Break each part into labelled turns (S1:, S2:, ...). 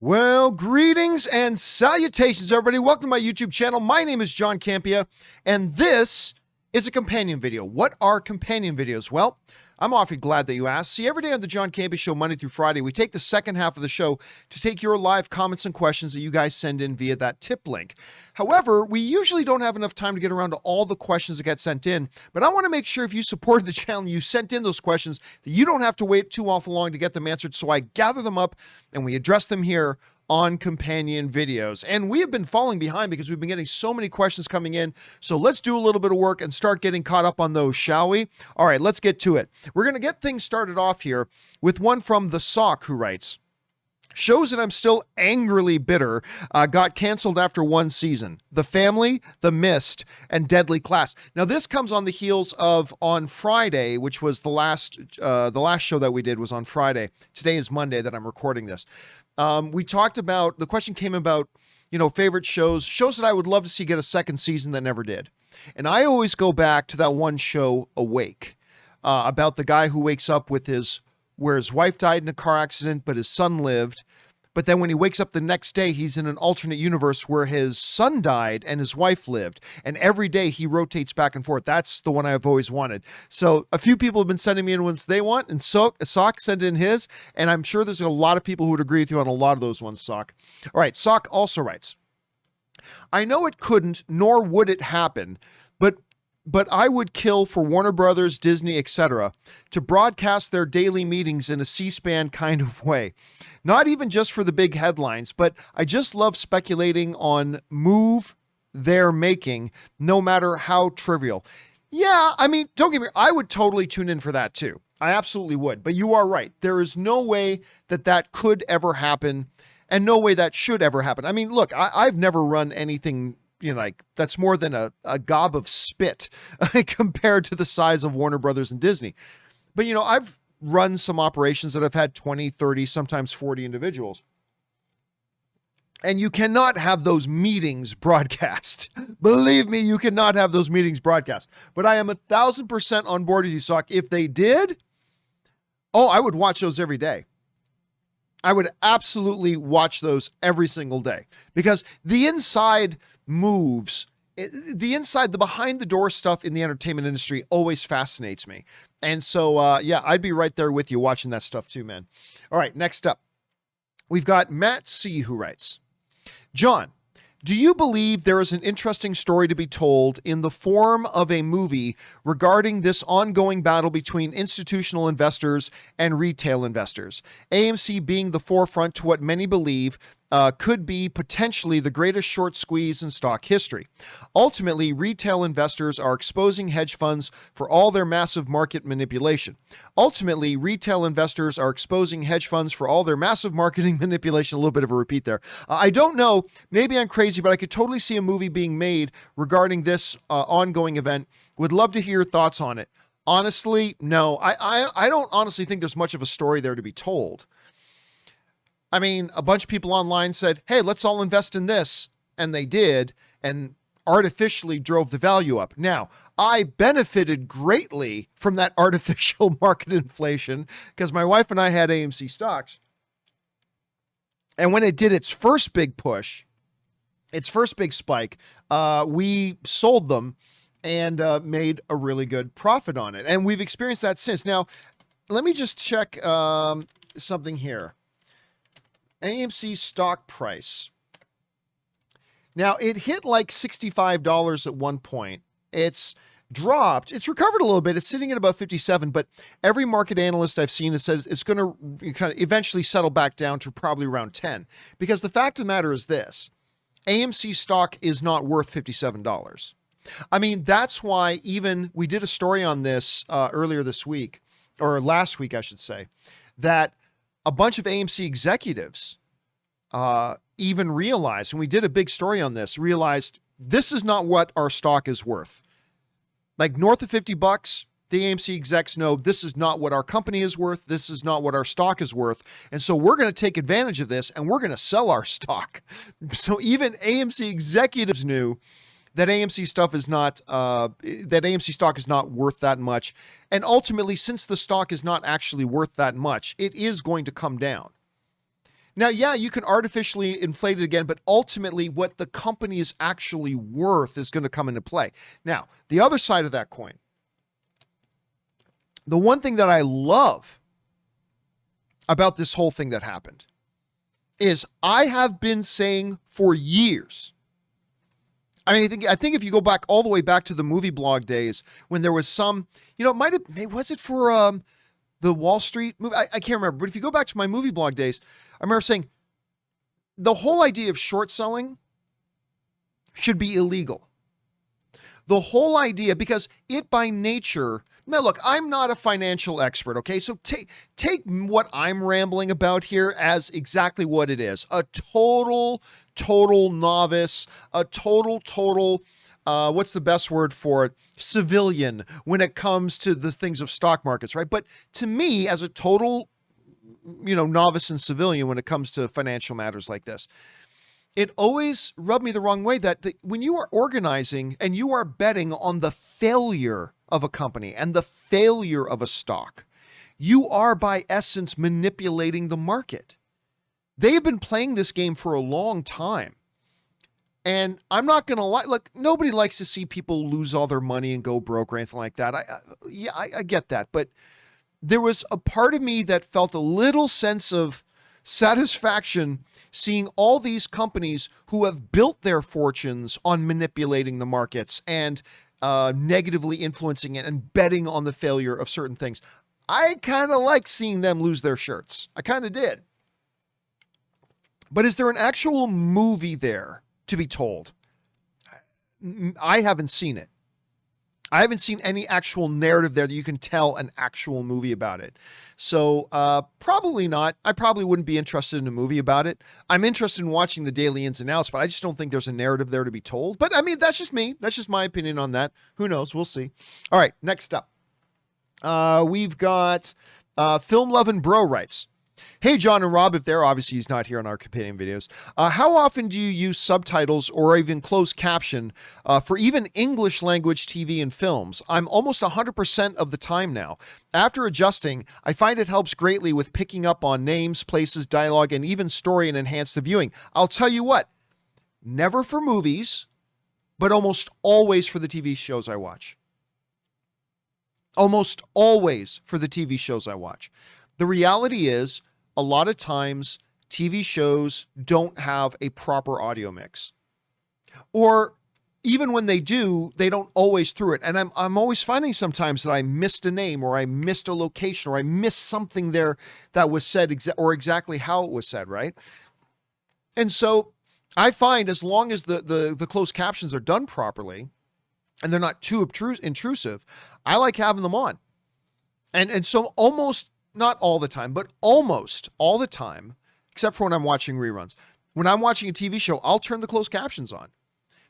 S1: Well, greetings and salutations, everybody. Welcome to my YouTube channel. My name is John Campea, and this is a companion video. What are companion videos? Well, I'm awfully glad that you asked. See, every day on the John Campea Show, Monday through Friday, we take the second half of the show to take your live comments and questions that you guys send in via that tip link. However, we usually don't have enough time to get around to all the questions that get sent in, but I want to make sure if you supported the channel, you sent in those questions, that you don't have to wait too awful long to get them answered. So I gather them up and we address them here on companion videos. And we have been falling behind because we've been getting so many questions coming in. So let's do a little bit of work and start getting caught up on those, shall we? All right, let's get to it. We're going to get things started off here with one from The Sock, who writes, shows that I'm still angrily bitter got canceled after one season. The Family, The Mist, and Deadly Class. Now this comes on the heels of on Friday, which was the last show that we did was on Friday. Today is Monday that I'm recording this. We talked about, the question came about, favorite shows that I would love to see get a second season that never did. And I always go back to that one show, Awake, about the guy who wakes up with where his wife died in a car accident, but his son lived. But then when he wakes up the next day, he's in an alternate universe where his son died and his wife lived. And every day he rotates back and forth. That's the one I've always wanted. So a few people have been sending me in ones they want, and Sock sent in his, and I'm sure there's a lot of people who would agree with you on a lot of those ones, Sock. All right, Sock also writes, I know it couldn't, nor would it happen, but I would kill for Warner Brothers, Disney, etc. to broadcast their daily meetings in a C-SPAN kind of way. Not even just for the big headlines, but I just love speculating on move they're making, no matter how trivial. Yeah, I mean, don't get me wrong, I would totally tune in for that too. I absolutely would. But you are right. There is no way that could ever happen, and no way that should ever happen. I mean, look, I've never run anything like that's more than a gob of spit compared to the size of Warner Brothers and Disney. But, I've run some operations that have had 20, 30, sometimes 40 individuals. And you cannot have those meetings broadcast. Believe me, you cannot have those meetings broadcast. But I am 1,000% on board with you, Sock. If they did, I would watch those every day. I would absolutely watch those every single day, because the inside moves, the behind the door stuff in the entertainment industry always fascinates me. And so, yeah, I'd be right there with you watching that stuff too, man. All right, next up, we've got Matt C, who writes, John, do you believe there is an interesting story to be told in the form of a movie regarding this ongoing battle between institutional investors and retail investors? AMC being the forefront to what many believe could be potentially the greatest short squeeze in stock history. Ultimately, retail investors are exposing hedge funds for all their massive market manipulation. A little bit of a repeat there. I don't know, maybe I'm crazy, but I could totally see a movie being made regarding this ongoing event. Would love to hear your thoughts on it. Honestly, no, I don't honestly think there's much of a story there to be told. I mean, a bunch of people online said, hey, let's all invest in this. And they did, and artificially drove the value up. Now, I benefited greatly from that artificial market inflation because my wife and I had AMC stocks. And when it did its first big push, its first big spike, we sold them and made a really good profit on it. And we've experienced that since. Now, let me just check something here. AMC stock price. Now, it hit like $65 at one point. It's dropped. It's recovered a little bit. It's sitting at about 57, but every market analyst I've seen says it's going to kind of eventually settle back down to probably around 10. Because the fact of the matter is this, AMC stock is not worth $57. I mean, that's why even we did a story on this earlier this week, or last week, I should say, that a bunch of AMC executives even realized, and we did a big story on this, realized this is not what our stock is worth. Like north of $50, the AMC execs know this is not what our company is worth. This is not what our stock is worth. And so we're going to take advantage of this and we're going to sell our stock. So even AMC executives knew that AMC stuff is not, that AMC stock is not worth that much. And ultimately, since the stock is not actually worth that much, it is going to come down. Now, yeah, you can artificially inflate it again, but ultimately what the company is actually worth is going to come into play. Now, the other side of that coin, the one thing that I love about this whole thing that happened is I have been saying for years, I think if you go back all the way back to the movie blog days when there was some, was it for the Wall Street movie? I can't remember, but if you go back to my movie blog days, I remember saying the whole idea of short selling should be illegal. The whole idea, because it by nature, now look, I'm not a financial expert, okay? So take what I'm rambling about here as exactly what it is. A total novice, a total, what's the best word for it? Civilian when it comes to the things of stock markets, right? But to me, as a total, novice and civilian when it comes to financial matters like this, it always rubbed me the wrong way that when you are organizing and you are betting on the failure of a company and the failure of a stock, you are by essence manipulating the market. They have been playing this game for a long time. And I'm not going to lie, look, nobody likes to see people lose all their money and go broke or anything like that. I get that. But there was a part of me that felt a little sense of satisfaction seeing all these companies who have built their fortunes on manipulating the markets and negatively influencing it and betting on the failure of certain things. I kind of like seeing them lose their shirts. I kind of did. But is there an actual movie there to be told? I haven't seen it. I haven't seen any actual narrative there that you can tell an actual movie about it. So probably not. I probably wouldn't be interested in a movie about it. I'm interested in watching the daily ins and outs, but I just don't think there's a narrative there to be told. But I mean, that's just me. That's just my opinion on that. Who knows? We'll see. All right, next up. We've got Film Lovin' Bro writes, "Hey, John and Rob, if they're obviously he's not here on our companion videos. How often do you use subtitles or even closed caption for even English language TV and films? I'm almost 100% of the time now. After adjusting, I find it helps greatly with picking up on names, places, dialogue, and even story and enhance the viewing. I'll tell you what, never for movies, but almost always for the TV shows I watch. Almost always for the TV shows I watch. The reality is, a lot of times TV shows don't have a proper audio mix, or even when they do, they don't always through it. And I'm always finding sometimes that I missed a name, or I missed a location, or I missed something there that was said or exactly how it was said. Right. And so I find as long as the closed captions are done properly and they're not too intrusive, I like having them on. And so almost, not all the time, but almost all the time, except for when I'm watching reruns. When I'm watching a TV show, I'll turn the closed captions on.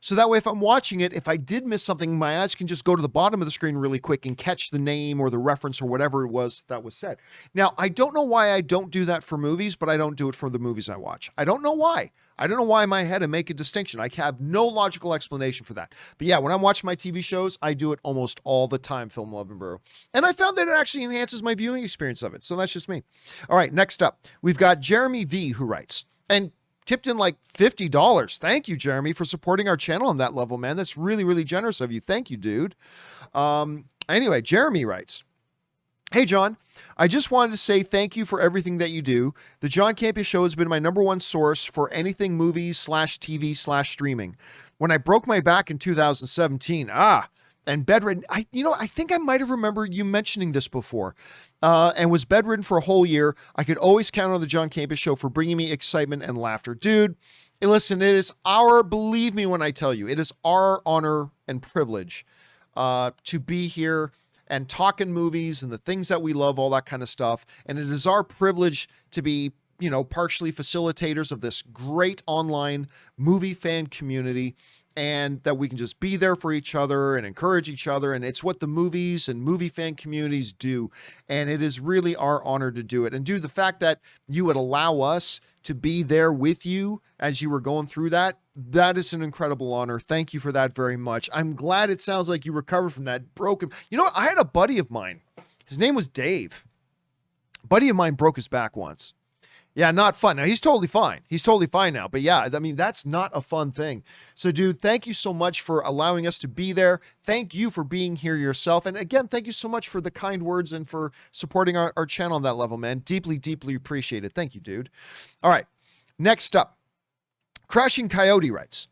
S1: So that way, if I'm watching it, if I did miss something, my eyes can just go to the bottom of the screen really quick and catch the name or the reference or whatever it was that was said. Now, I don't know why I don't do that for movies, but I don't do it for the movies I watch. I don't know why. I don't know why in my head I make a distinction. I have no logical explanation for that. But yeah, when I'm watching my TV shows, I do it almost all the time, Film Lovin' Bro. And I found that it actually enhances my viewing experience of it. So that's just me. All right, next up, we've got Jeremy V, who writes, and tipped in like $50. Thank you, Jeremy, for supporting our channel on that level, man. That's really, really generous of you. Thank you, dude. Anyway, Jeremy writes, "Hey, John, I just wanted to say thank you for everything that you do. The John Campea Show has been my #1 source for anything movies/TV/streaming. When I broke my back in 2017, and bedridden, I think I might have remembered you mentioning this before, and was bedridden for a whole year. I could always count on the John Campea Show for bringing me excitement and laughter." Dude, listen, it is believe me when I tell you, it is our honor and privilege to be here and talking movies and the things that we love, all that kind of stuff. And it is our privilege to be, partially facilitators of this great online movie fan community, and that we can just be there for each other and encourage each other. And it's what the movies and movie fan communities do. And it is really our honor to do it. And the fact that you would allow us to be there with you as you were going through that is an incredible honor. Thank you for that very much. I'm glad it sounds like you recovered from that broken. You know what? I had a buddy of mine. His name was Dave. A buddy of mine broke his back once. Yeah, not fun. Now, he's totally fine. He's totally fine now. But yeah, I mean, that's not a fun thing. So, dude, thank you so much for allowing us to be there. Thank you for being here yourself. And again, thank you so much for the kind words and for supporting our channel on that level, man. Deeply, deeply appreciated. Thank you, dude. All right. Next up, Crashing Coyote writes,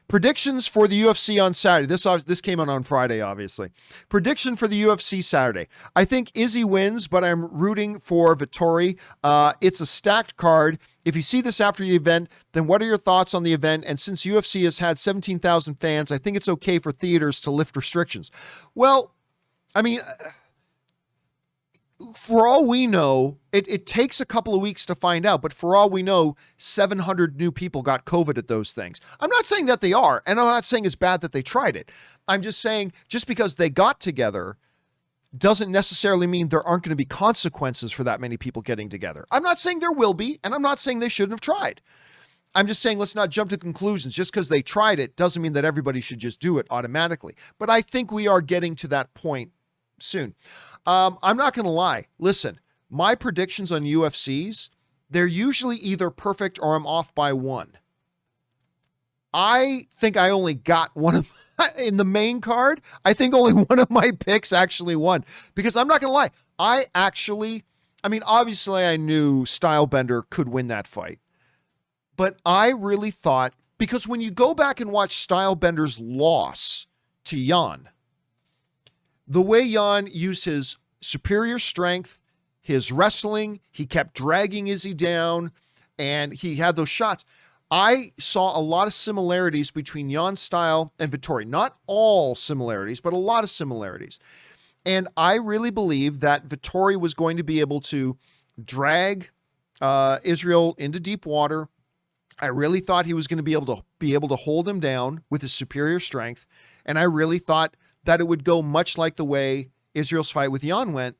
S1: predictions for the UFC on Saturday. This came out on Friday, obviously. Prediction for the UFC Saturday. I think Izzy wins, but I'm rooting for Vettori. It's a stacked card. If you see this after the event, then what are your thoughts on the event? And since UFC has had 17,000 fans, I think it's okay for theaters to lift restrictions. Well, I mean, for all we know, it takes a couple of weeks to find out, but for all we know, 700 new people got COVID at those things. I'm not saying that they are, and I'm not saying it's bad that they tried it. I'm just saying just because they got together doesn't necessarily mean there aren't going to be consequences for that many people getting together. I'm not saying there will be, and I'm not saying they shouldn't have tried. I'm just saying let's not jump to conclusions. Just because they tried it doesn't mean that everybody should just do it automatically. But I think we are getting to that point soon. I'm not going to lie. Listen, my predictions on UFCs, they're usually either perfect or I'm off by one. I think I only got one of in the main card. I think only one of my picks actually won, because I'm not going to lie. I mean, obviously I knew Stylebender could win that fight, but I really thought, because when you go back and watch Stylebender's loss to Jan, the way Jan used his superior strength, his wrestling, he kept dragging Izzy down, and he had those shots. I saw a lot of similarities between Jan's style and Vettori. Not all similarities, but a lot of similarities. And I really believe that Vettori was going to be able to drag Israel into deep water. I really thought he was going to be able to hold him down with his superior strength. And I really thought that it would go much like the way Israel's fight with Jan went,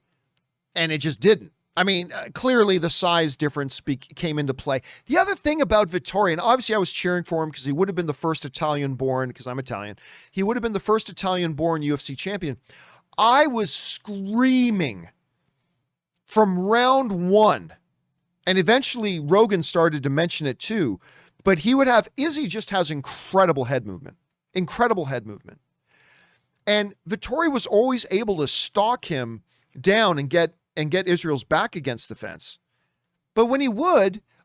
S1: and it just didn't. I mean, clearly the size difference came into play. The other thing about Vettori, and obviously I was cheering for him because he would have been the first Italian-born, because I'm Italian, he would have been the first Italian-born UFC champion. I was screaming from round one, and eventually Rogan started to mention it too, but Izzy just has incredible head movement. Incredible head movement. And Vettori was always able to stalk him down and get Israel's back against the fence. But when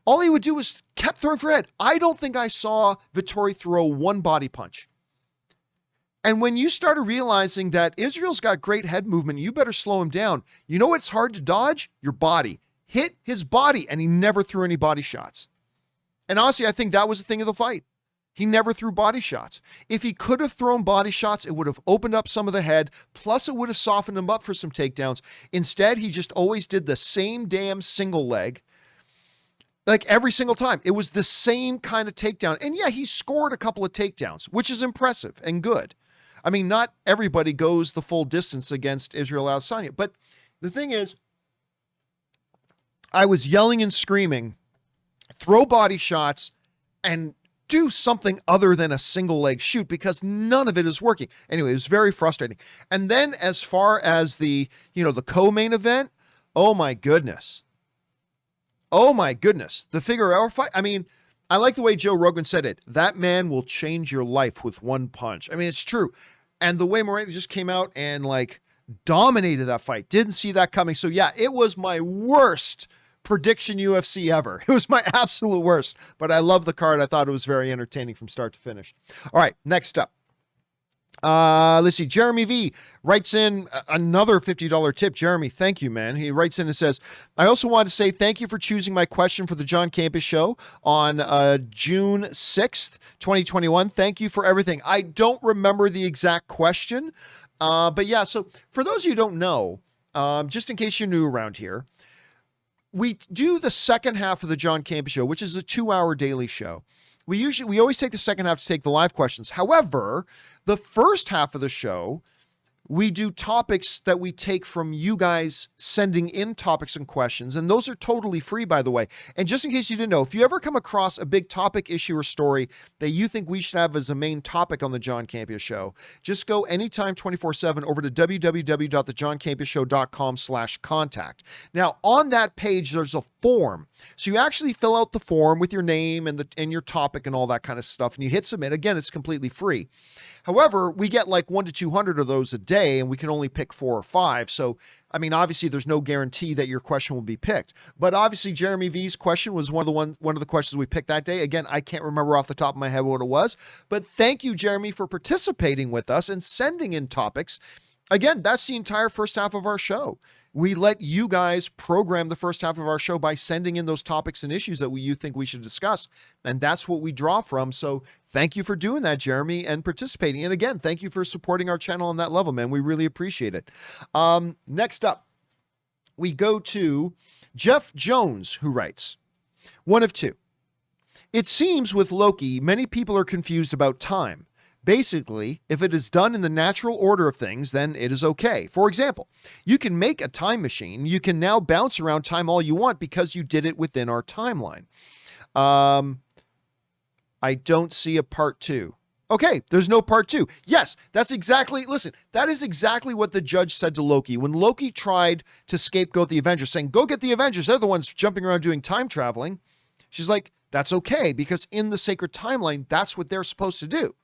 S1: all he would do was kept throwing for head. I don't think I saw Vettori throw one body punch. And when you started realizing that Israel's got great head movement, you better slow him down. You know what's hard to dodge? Your body. Hit his body, and he never threw any body shots. And honestly, I think that was the thing of the fight. He never threw body shots. If he could have thrown body shots, it would have opened up some of the head, plus it would have softened him up for some takedowns. Instead, he just always did the same damn single leg, like every single time. It was the same kind of takedown. And yeah, he scored a couple of takedowns, which is impressive and good. I mean, not everybody goes the full distance against Israel Adesanya. But the thing is, I was yelling and screaming, throw body shots, and do something other than a single leg shoot, because none of it is working. Anyway, it was very frustrating. And then as far as the co-main event, oh my goodness. Oh my goodness. The Figueroa fight. I mean, I like the way Joe Rogan said it. That man will change your life with one punch. I mean, it's true. And the way Moreno just came out and dominated that fight. Didn't see that coming. So yeah, it was my worst prediction UFC ever. It was my absolute worst, but I love the card. I thought it was very entertaining from start to finish. All right, next up. Let's see. Jeremy V writes in another $50 tip. Jeremy, thank you, man. He writes in and says, I also want to say thank you for choosing my question for the John Campea Show on June 6th, 2021. Thank you for everything. I don't remember the exact question, but yeah, so for those of you who don't know, just in case you're new around here, we do the second half of the John Campea Show, which is a 2-hour daily show. We always take the second half to take the live questions. However, the first half of the show we do topics that we take from you guys sending in topics and questions, and those are totally free, by the way. And just in case you didn't know, if you ever come across a big topic, issue, or story that you think we should have as a main topic on the John Campea Show, just go anytime 24/7 over to www.thejohncampeashow.com/contact. Now, on that page, there's a form. So you actually fill out the form with your name and your topic and all that kind of stuff, and you hit submit. Again, it's completely free. However, we get like 1 to 200 of those a day, and we can only pick 4 or 5. So, I mean, obviously, there's no guarantee that your question will be picked. But obviously, Jeremy V's question was one of the questions we picked that day. Again, I can't remember off the top of my head what it was. But thank you, Jeremy, for participating with us and sending in topics. Again, that's the entire first half of our show. We let you guys program the first half of our show by sending in those topics and issues that you think we should discuss. And that's what we draw from. So thank you for doing that, Jeremy, and participating. And again, thank you for supporting our channel on that level, man. We really appreciate it. Next up, we go to Jeff Jones, who writes, one of two. It seems with Loki, many people are confused about time. Basically, if it is done in the natural order of things, then it is okay. For example, you can make a time machine. You can now bounce around time all you want because you did it within our timeline. I don't see a part 2. Okay, there's no part 2. Yes, that's exactly, listen, that is exactly what the judge said to Loki. When Loki tried to scapegoat the Avengers, saying, go get the Avengers, they're the ones jumping around doing time traveling. She's like, that's okay, because in the sacred timeline, that's what they're supposed to do.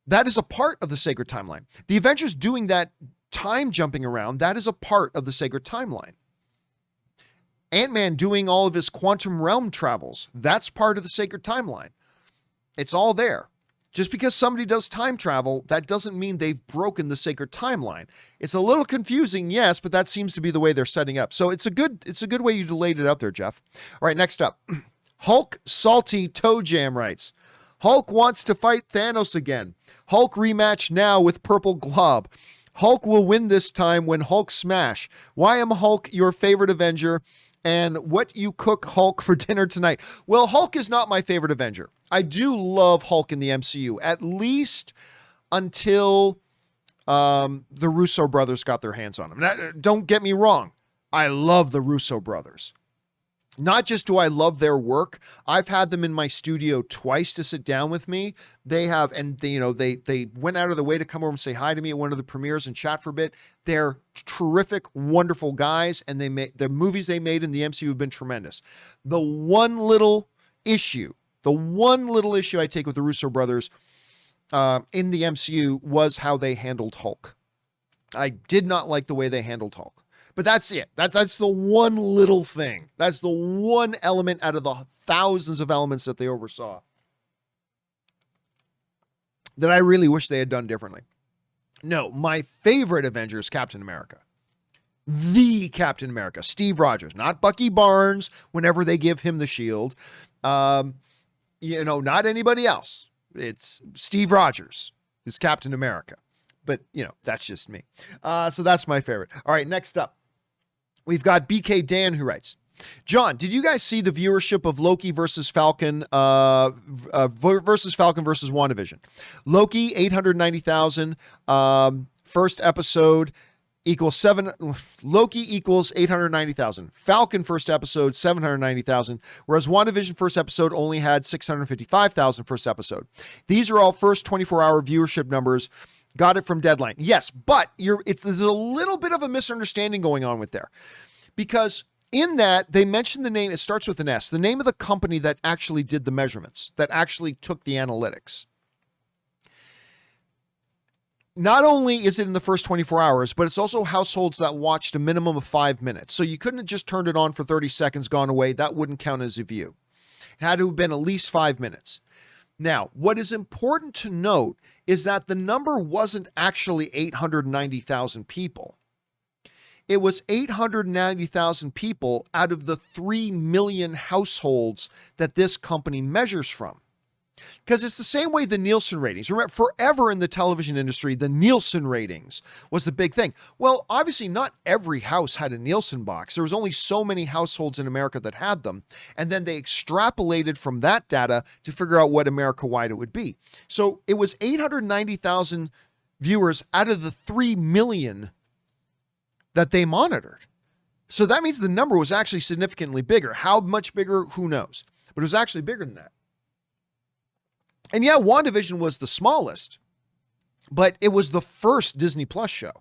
S1: That is a part of the sacred timeline. The Avengers doing that time jumping around, that is a part of the sacred timeline. Ant-Man doing all of his quantum realm travels, that's part of the sacred timeline. It's all there. Just because somebody does time travel, that doesn't mean they've broken the sacred timeline. It's a little confusing, yes, but that seems to be the way they're setting up. So it's a good way you laid it out there, Jeff. All right, next up. Hulk Salty Toe Jam writes, Hulk wants to fight Thanos again. Hulk rematch now with Purple Glob. Hulk will win this time when Hulk smash. Why am Hulk your favorite Avenger? And what you cook Hulk for dinner tonight? Well, Hulk is not my favorite Avenger. I do love Hulk in the MCU, at least until the Russo brothers got their hands on him. Now, don't get me wrong. I love the Russo brothers. Not just do I love their work, I've had them in my studio twice to sit down with me. They have, and they, they went out of the way to come over and say hi to me at one of the premieres and chat for a bit. They're terrific, wonderful guys, and the movies they made in the MCU have been tremendous. The one little issue I take with the Russo brothers in the MCU was how they handled Hulk. I did not like the way they handled Hulk. But that's it. That's the one little thing. That's the one element out of the thousands of elements that they oversaw that I really wish they had done differently. No, my favorite Avenger is Captain America. The Captain America. Steve Rogers. Not Bucky Barnes whenever they give him the shield. Not anybody else. It's Steve Rogers is Captain America. But, that's just me. So that's my favorite. All right, next up. We've got BK Dan who writes, John, did you guys see the viewership of Loki versus Falcon versus WandaVision? Loki, 890,000. First episode equals Loki equals 890,000. Falcon first episode, 790,000. Whereas WandaVision first episode only had 655,000 first episode. These are all first 24-hour viewership numbers. Got it from Deadline. Yes, but there's a little bit of a misunderstanding going on with there. Because in that, they mentioned the name, it starts with an S, the name of the company that actually did the measurements, that actually took the analytics. Not only is it in the first 24 hours, but it's also households that watched a minimum of 5 minutes. So you couldn't have just turned it on for 30 seconds, gone away. That wouldn't count as a view. It had to have been at least 5 minutes. Now, what is important to note is that the number wasn't actually 890,000 people. It was 890,000 people out of the 3 million households that this company measures from. Because it's the same way the Nielsen ratings. Remember, forever in the television industry, the Nielsen ratings was the big thing. Well, obviously, not every house had a Nielsen box. There was only so many households in America that had them. And then they extrapolated from that data to figure out what America-wide it would be. So it was 890,000 viewers out of the 3 million that they monitored. So that means the number was actually significantly bigger. How much bigger? Who knows? But it was actually bigger than that. And yeah, WandaVision was the smallest, but it was the first Disney Plus show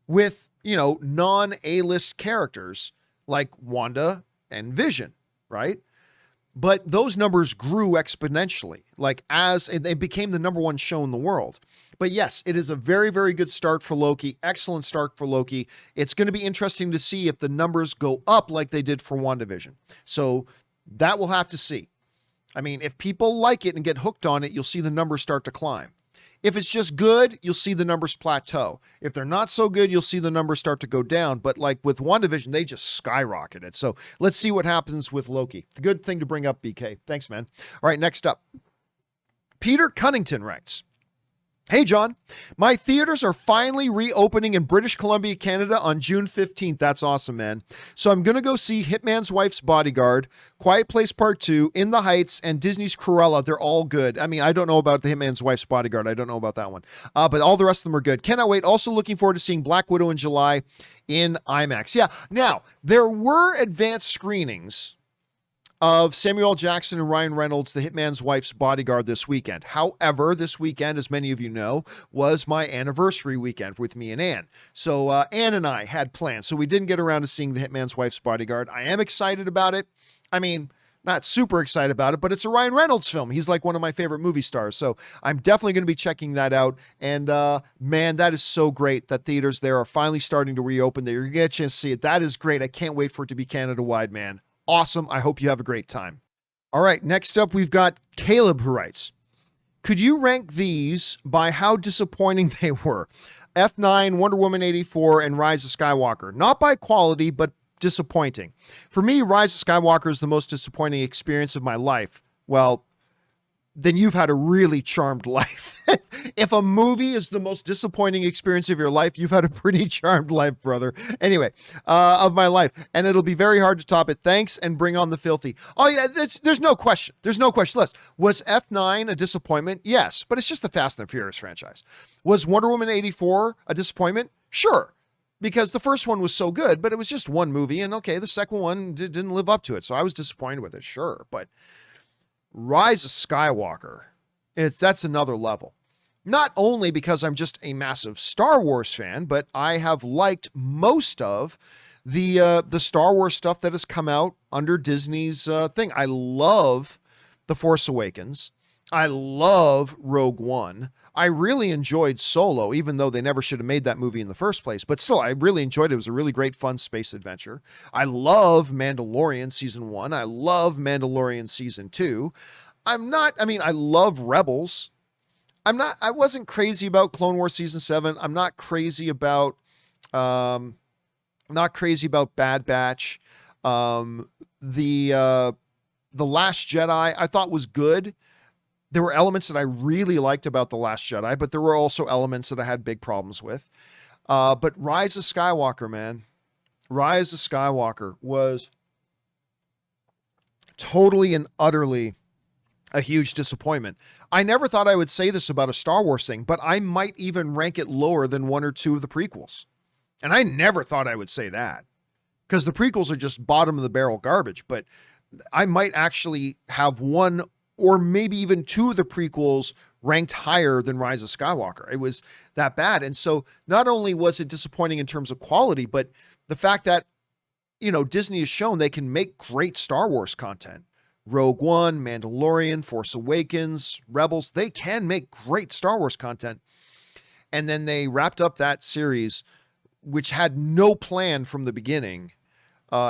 S1: with, non-A-list characters like Wanda and Vision, right? But those numbers grew exponentially, and they became the number one show in the world. But yes, it is a very, very good start for Loki. Excellent start for Loki. It's going to be interesting to see if the numbers go up like they did for WandaVision. So that we'll have to see. I mean, if people like it and get hooked on it, you'll see the numbers start to climb. If it's just good, you'll see the numbers plateau. If they're not so good, you'll see the numbers start to go down. But like with WandaVision, they just skyrocketed. So let's see what happens with Loki. Good thing to bring up, BK. Thanks, man. All right, next up. Peter Cunningham writes, "Hey, John, my theaters are finally reopening in British Columbia, Canada on June 15th. That's awesome, man. So I'm going to go see Hitman's Wife's Bodyguard, Quiet Place Part 2, In the Heights, and Disney's Cruella. They're all good. I mean, I don't know about the Hitman's Wife's Bodyguard. I don't know about that one. But all the rest of them are good. Cannot wait. Also looking forward to seeing Black Widow in July in IMAX." Yeah. Now, there were advanced screenings of Samuel L. Jackson and Ryan Reynolds, The Hitman's Wife's Bodyguard, this weekend. However, this weekend, as many of you know, was my anniversary weekend with me and Ann. So Ann and I had plans, so we didn't get around to seeing The Hitman's Wife's Bodyguard. I am excited about it. I mean, not super excited about it, but it's a Ryan Reynolds film. He's like one of my favorite movie stars, so I'm definitely going to be checking that out. And man, that is so great that theaters there are finally starting to reopen. That you're going to get a chance to see it. That is great. I can't wait for it to be Canada-wide, man. Awesome. I hope you have a great time. All right. Next up, we've got Caleb, who writes, "Could you rank these by how disappointing they were? F9, Wonder Woman 84, and Rise of Skywalker. Not by quality, but disappointing. For me, Rise of Skywalker is the most disappointing experience of my life." Well, then you've had a really charmed life. If a movie is the most disappointing experience of your life, you've had a pretty charmed life, brother. Anyway, of my life. And it'll be very hard to top it. Thanks, and bring on the filthy. Oh, yeah, there's no question. There's no question. Listen, was F9 a disappointment? Yes, but it's just the Fast and the Furious franchise. Was Wonder Woman 84 a disappointment? Sure. Because the first one was so good, but it was just one movie. And okay, the second one didn't live up to it. So I was disappointed with it, sure. But Rise of Skywalker, that's another level. Not only because I'm just a massive Star Wars fan, but I have liked most of the Star Wars stuff that has come out under Disney's thing. I love The Force Awakens. I love Rogue One. I really enjoyed Solo, even though they never should have made that movie in the first place. But still, I really enjoyed it. It was a really great, fun space adventure. I love Mandalorian Season 1. I love Mandalorian Season 2. I love Rebels. I wasn't crazy about Clone Wars Season 7. I'm not crazy about Bad Batch. The Last Jedi I thought was good. There were elements that I really liked about The Last Jedi, but there were also elements that I had big problems with. But Rise of Skywalker, man. Rise of Skywalker was totally and utterly a huge disappointment. I never thought I would say this about a Star Wars thing, but I might even rank it lower than one or two of the prequels. And I never thought I would say that, because the prequels are just bottom of the barrel garbage, but I might actually have one or maybe even two of the prequels ranked higher than Rise of Skywalker. It was that bad. And so not only was it disappointing in terms of quality, but the fact that, Disney has shown they can make great Star Wars content. Rogue One, Mandalorian, Force Awakens, Rebels, they can make great Star Wars content. And then they wrapped up that series, which had no plan from the beginning,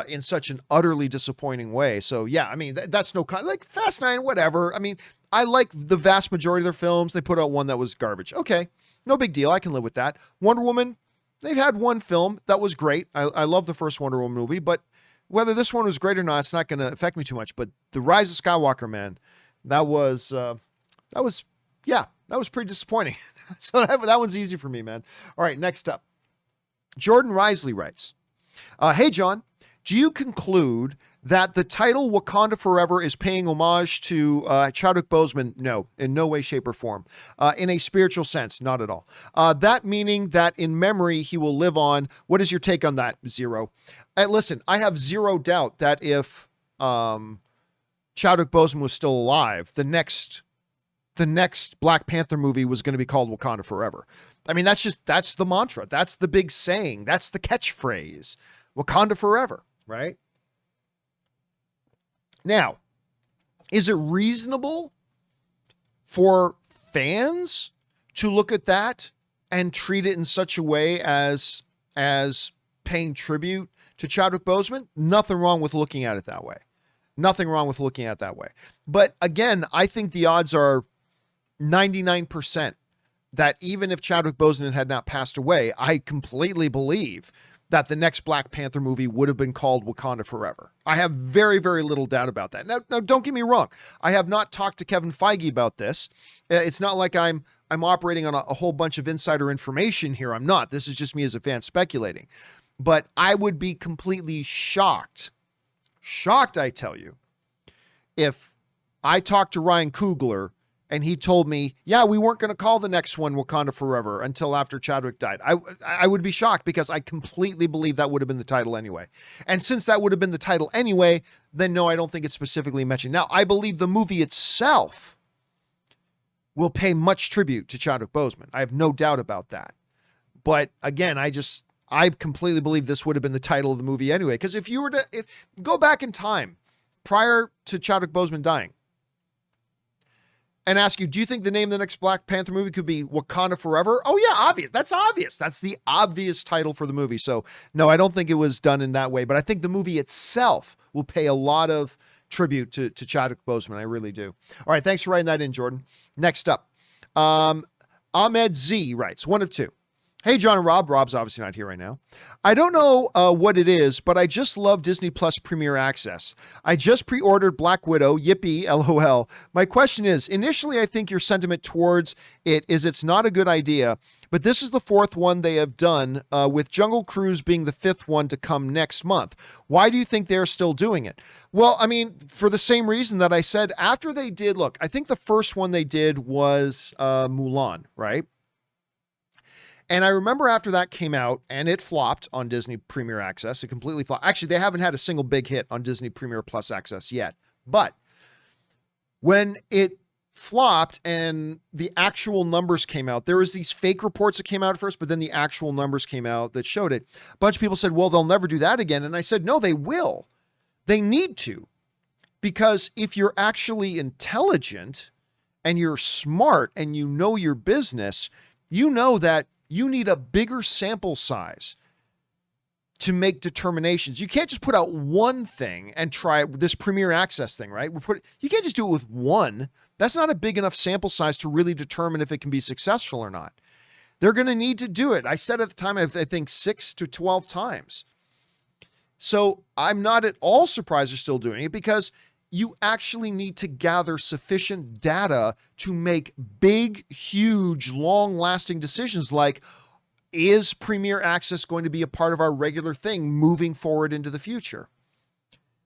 S1: in such an utterly disappointing way. So yeah, I mean, that's no like Fast 9, whatever. I mean, I like the vast majority of their films. They put out one that was garbage. Okay, no big deal. I can live with that. Wonder Woman, they've had one film that was great. I love the first Wonder Woman movie, but whether this one was great or not, it's not going to affect me too much. But the Rise of Skywalker, man, that was pretty disappointing. So that one's easy for me, man. All right, next up. Jordan Risley writes, "Hey, John, do you conclude That the title Wakanda Forever is paying homage to Chadwick Boseman? No, in no way, shape, or form. In a spiritual sense, not at all. That meaning that in memory he will live on. What is your take on that? Zero. Listen, I have zero doubt that if Chadwick Boseman was still alive, the next Black Panther movie was going to be called Wakanda Forever. I mean, that's the mantra. That's the big saying. That's the catchphrase. Wakanda Forever, right? Now, is it reasonable for fans to look at that and treat it in such a way as paying tribute to Chadwick Boseman? Nothing wrong with looking at it that way. Nothing wrong with looking at it that way. But again, I think the odds are 99% that even if Chadwick Boseman had not passed away, I completely believe that the next Black Panther movie would have been called Wakanda Forever. I have very, very little doubt about that. Now, don't get me wrong. I have not talked to Kevin Feige about this. It's not like I'm operating on a whole bunch of insider information here. I'm not. This is just me as a fan speculating. But I would be completely shocked, I tell you, if I talked to Ryan Coogler and he told me, yeah, we weren't going to call the next one Wakanda Forever until after Chadwick died. I would be shocked because I completely believe that would have been the title anyway. And since that would have been the title anyway, then no, I don't think it's specifically mentioned. Now, I believe the movie itself will pay much tribute to Chadwick Boseman. I have no doubt about that. But again, I completely believe this would have been the title of the movie anyway. Because if you were to go back in time prior to Chadwick Boseman dying, and ask you, do you think the name of the next Black Panther movie could be Wakanda Forever? Oh yeah, obvious. That's obvious. That's the obvious title for the movie. So no, I don't think it was done in that way, but I think the movie itself will pay a lot of tribute to Chadwick Boseman. I really do. All right. Thanks for writing that in, Jordan. Next up, Ahmed Z writes, one of two. Hey, John and Rob. Rob's obviously not here right now. I don't know what it is, but I just love Disney Plus Premier Access. I just pre-ordered Black Widow. Yippee, LOL. My question is, initially, I think your sentiment towards it is it's not a good idea, but this is the fourth one they have done, with Jungle Cruise being the fifth one to come next month. Why do you think they're still doing it? Well, I mean, for the same reason that I said after they did, look, I think the first one they did was Mulan, right? And I remember after that came out and it flopped on Disney Premier Access. It completely flopped. Actually, they haven't had a single big hit on Disney Premier Plus Access yet. But when it flopped and the actual numbers came out, there was these fake reports that came out at first, but then the actual numbers came out that showed it. A bunch of people said, well, they'll never do that again. And I said, no, they will. They need to. Because if you're actually intelligent and you're smart and you know your business, you know that you need a bigger sample size to make determinations. You can't just put out one thing and try this Premier Access thing, right? You can't just do it with one. That's not a big enough sample size to really determine if it can be successful or not. They're going to need to do it. I said at the time, I think 6 to 12 times. So I'm not at all surprised they're still doing it because you actually need to gather sufficient data to make big, huge, long-lasting decisions like, is Premier Access going to be a part of our regular thing moving forward into the future?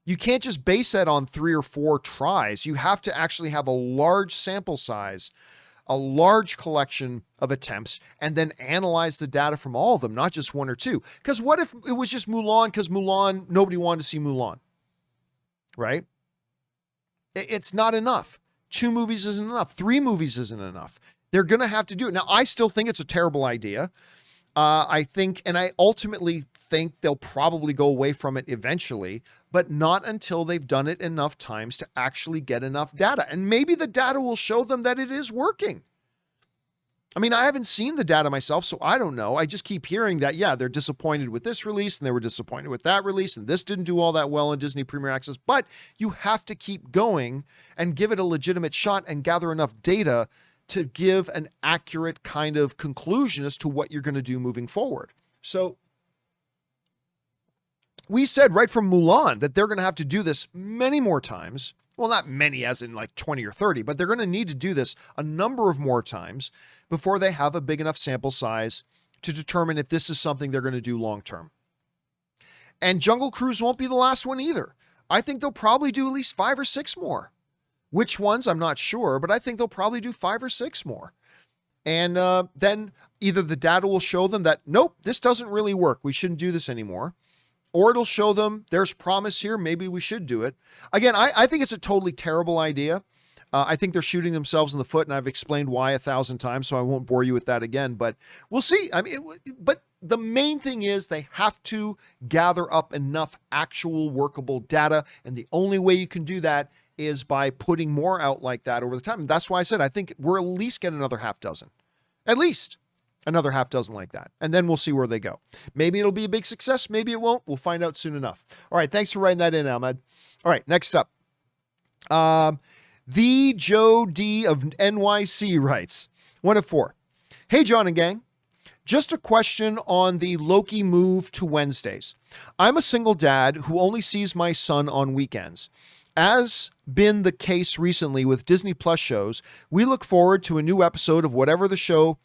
S1: You can't just base that on 3 or 4 tries. You have to actually have a large sample size, a large collection of attempts, and then analyze the data from all of them, not just 1 or 2. Because what if it was just Mulan because Mulan, nobody wanted to see Mulan, right? It's not enough. 2 movies isn't enough. 3 movies isn't enough. They're going to have to do it. Now, I still think it's a terrible idea. I think, and I ultimately think they'll probably go away from it eventually, but not until they've done it enough times to actually get enough data. And maybe the data will show them that it is working. I mean, I haven't seen the data myself, so I don't know. I just keep hearing that, yeah, they're disappointed with this release and they were disappointed with that release and this didn't do all that well on Disney Premier Access, but you have to keep going and give it a legitimate shot and gather enough data to give an accurate kind of conclusion as to what you're going to do moving forward. So we said right from Mulan that they're going to have to do this many more times. Well, not many as in like 20 or 30, but they're going to need to do this a number of more times before they have a big enough sample size to determine if this is something they're going to do long term. And Jungle Cruise won't be the last one either. I think they'll probably do at least 5 or 6 more. Which ones, I'm not sure, but I think they'll probably do 5 or 6 more. And then either the data will show them that, nope, this doesn't really work. We shouldn't do this anymore. Or it'll show them there's promise here. Maybe we should do it. Again, I think it's a totally terrible idea. I think they're shooting themselves in the foot, and I've explained why 1,000 times, so I won't bore you with that again. But we'll see. I mean, but the main thing is they have to gather up enough actual workable data, and the only way you can do that is by putting more out like that over the time. And that's why I said I think we're at least getting another half dozen. At least another half dozen like that. And then we'll see where they go. Maybe it'll be a big success. Maybe it won't. We'll find out soon enough. All right. Thanks for writing that in, Ahmed. All right. Next up. The Joe D of NYC writes, 1 of 4. Hey, John and gang. Just a question on the Loki move to Wednesdays. I'm a single dad who only sees my son on weekends. As been the case recently with Disney Plus shows, we look forward to a new episode of whatever show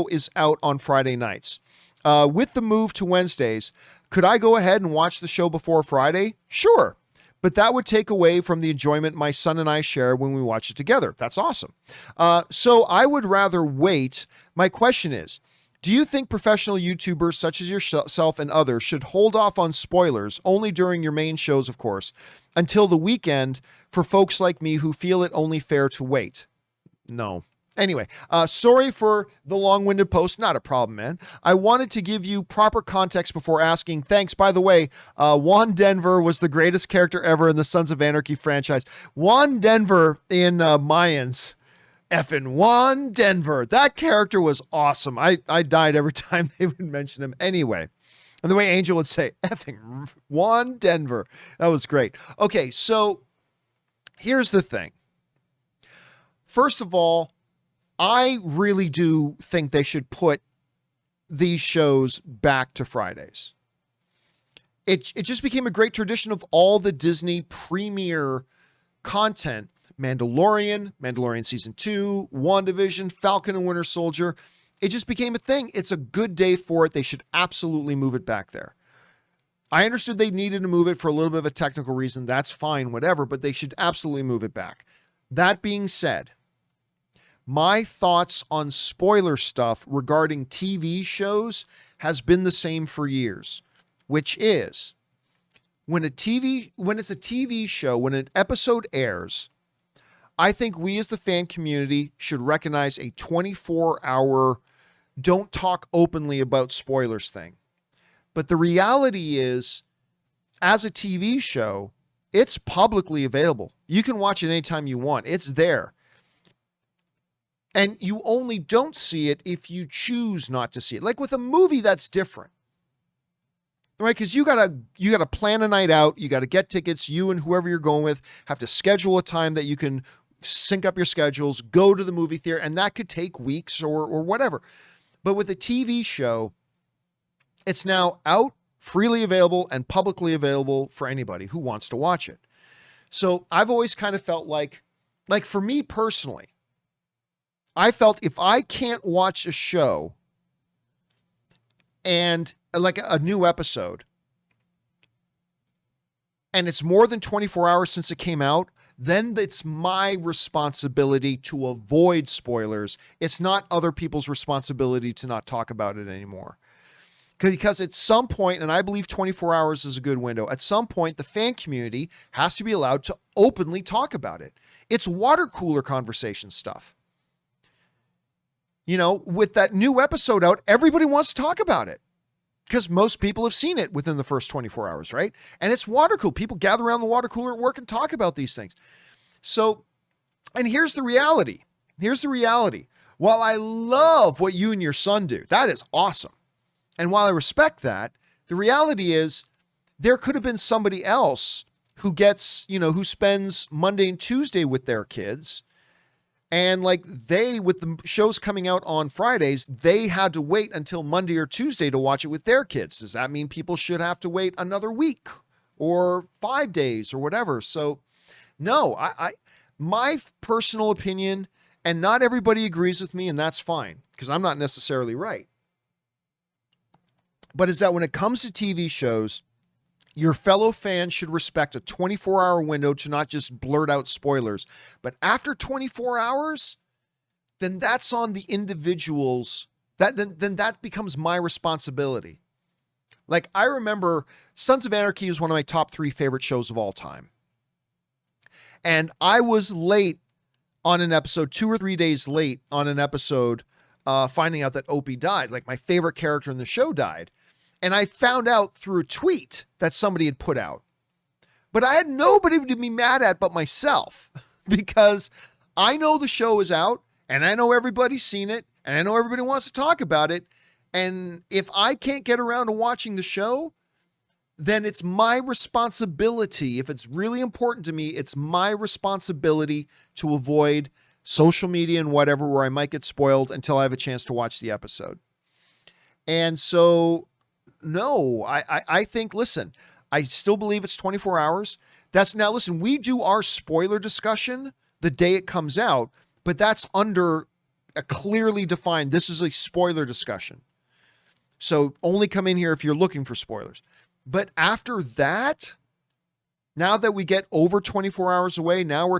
S1: is out on Friday nights. With the move to Wednesdays, could I go ahead and watch the show before Friday? Sure. But that would take away from the enjoyment my son and I share when we watch it together. That's awesome. So I would rather wait. My question is, do you think professional YouTubers such as yourself and others should hold off on spoilers, only during your main shows, of course, until the weekend for folks like me who feel it only fair to wait? No. Anyway, sorry for the long-winded post. Not a problem, man. I wanted to give you proper context before asking. Thanks. By the way, Juan Denver was the greatest character ever in the Sons of Anarchy franchise. Juan Denver in Mayans. Effing Juan Denver. That character was awesome. I died every time they would mention him. Anyway, and the way Angel would say, effing Juan Denver. That was great. Okay, so here's the thing. First of all, I really do think they should put these shows back to Fridays. It just became a great tradition of all the Disney premiere content. Mandalorian Season 2, WandaVision, Falcon and Winter Soldier. It just became a thing. It's a good day for it. They should absolutely move it back there. I understood they needed to move it for a little bit of a technical reason. That's fine, whatever, but they should absolutely move it back. That being said, my thoughts on spoiler stuff regarding TV shows has been the same for years, which is when it's a TV show, when an episode airs, I think we as the fan community should recognize a 24-hour don't talk openly about spoilers thing. But the reality is, as a TV show, it's publicly available. You can watch it anytime you want. It's there. And you only don't see it if you choose not to see it. Like with a movie, that's different. Right? Because you gotta plan a night out. You got to get tickets. You and whoever you're going with have to schedule a time that you can sync up your schedules, go to the movie theater, and that could take weeks or whatever. But with a TV show, it's now out, freely available, and publicly available for anybody who wants to watch it. So I've always kind of felt like for me personally, I felt if I can't watch a show and like a new episode, and it's more than 24 hours since it came out, then it's my responsibility to avoid spoilers. It's not other people's responsibility to not talk about it anymore. Because at some point, and I believe 24 hours is a good window, at some point, the fan community has to be allowed to openly talk about it. It's water cooler conversation stuff. You know, with that new episode out, everybody wants to talk about it because most people have seen it within the first 24 hours, right? And it's water cool. People gather around the water cooler at work and talk about these things. So, and here's the reality. Here's the reality. While I love what you and your son do, that is awesome. And while I respect that, the reality is there could have been somebody else who gets, who spends Monday and Tuesday with their kids. And like with the shows coming out on Fridays, they had to wait until Monday or Tuesday to watch it with their kids. Does that mean people should have to wait another week or 5 days or whatever? So no, my personal opinion, and not everybody agrees with me, and that's fine because I'm not necessarily right. But is that when it comes to TV shows, your fellow fans should respect a 24-hour window to not just blurt out spoilers. But after 24 hours, then that's on the individuals. Then that becomes my responsibility. Like, I remember Sons of Anarchy is one of my top 3 favorite shows of all time. And I was late on an episode, 2 or 3 days late on an episode, finding out that Opie died. Like, my favorite character in the show died. And I found out through a tweet that somebody had put out. But I had nobody to be mad at but myself, because I know the show is out, and I know everybody's seen it, and I know everybody wants to talk about it. And if I can't get around to watching the show, then it's my responsibility. If it's really important to me, it's my responsibility to avoid social media and whatever where I might get spoiled until I have a chance to watch the episode. And so, no, I think, listen, I still believe it's 24 hours. Now, listen, we do our spoiler discussion the day it comes out, but that's under a clearly defined, this is a spoiler discussion. So only come in here if you're looking for spoilers. But after that, now that we get over 24 hours away, now we're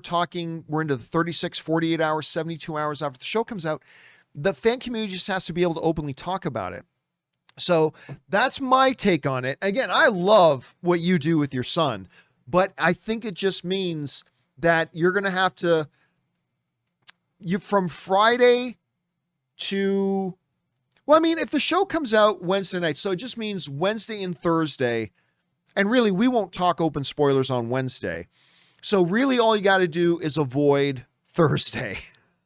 S1: into the 36, 48 hours, 72 hours after the show comes out, the fan community just has to be able to openly talk about it. So that's my take on it. Again, I love what you do with your son, but I think it just means that you're going to have to, from Friday to, well, I mean, if the show comes out Wednesday night, so it just means Wednesday and Thursday, and really we won't talk open spoilers on Wednesday. So really all you got to do is avoid Thursday.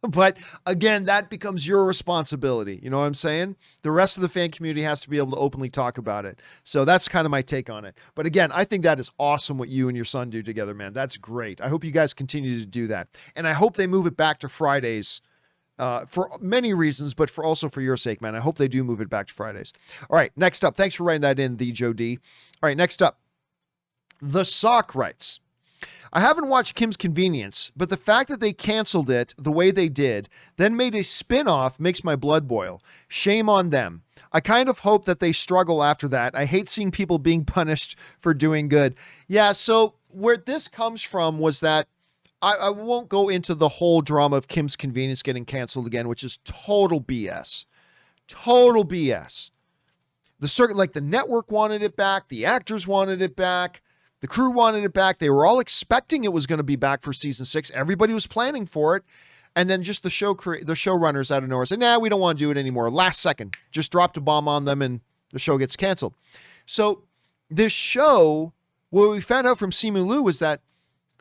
S1: But again, that becomes your responsibility. You know what I'm saying? The rest of the fan community has to be able to openly talk about it. So that's kind of my take on it. But again, I think that is awesome what you and your son do together, man. That's great. I hope you guys continue to do that. And I hope they move it back to Fridays for many reasons, but also for your sake, man. I hope they do move it back to Fridays. All right, next up. Thanks for writing that in, the Joe D. All right, next up. The Sock writes, I haven't watched Kim's Convenience, but the fact that they canceled it the way they did, then made a spin-off makes my blood boil. Shame on them. I kind of hope that they struggle after that. I hate seeing people being punished for doing good. Yeah, so where this comes from was that I won't go into the whole drama of Kim's Convenience getting canceled again, which is total BS. Total BS. The network wanted it back. The actors wanted it back. The crew wanted it back. They were all expecting it was going to be back for season 6. Everybody was planning for it. And then just the showrunners out of nowhere said, nah, we don't want to do it anymore. Last second, just dropped a bomb on them and the show gets canceled. So this show, what we found out from Simu Liu was that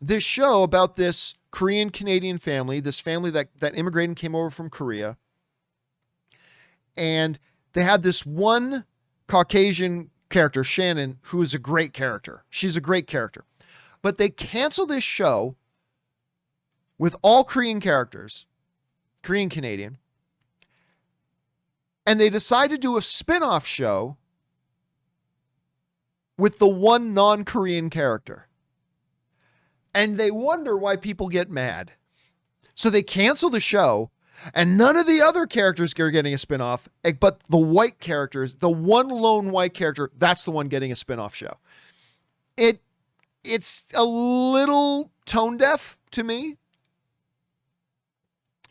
S1: this show about this Korean-Canadian family, this family that immigrated and came over from Korea, and they had this one Caucasian character, Shannon, who is a great character. She's a great character. But they canceled this show with all Korean characters, Korean-Canadian, and they decided to do a spin-off show with the one non-Korean character. And they wonder why people get mad. So they cancel the show, and none of the other characters are getting a spinoff, but the white characters, the one lone white character, that's the one getting a spinoff show. It's a little tone deaf to me.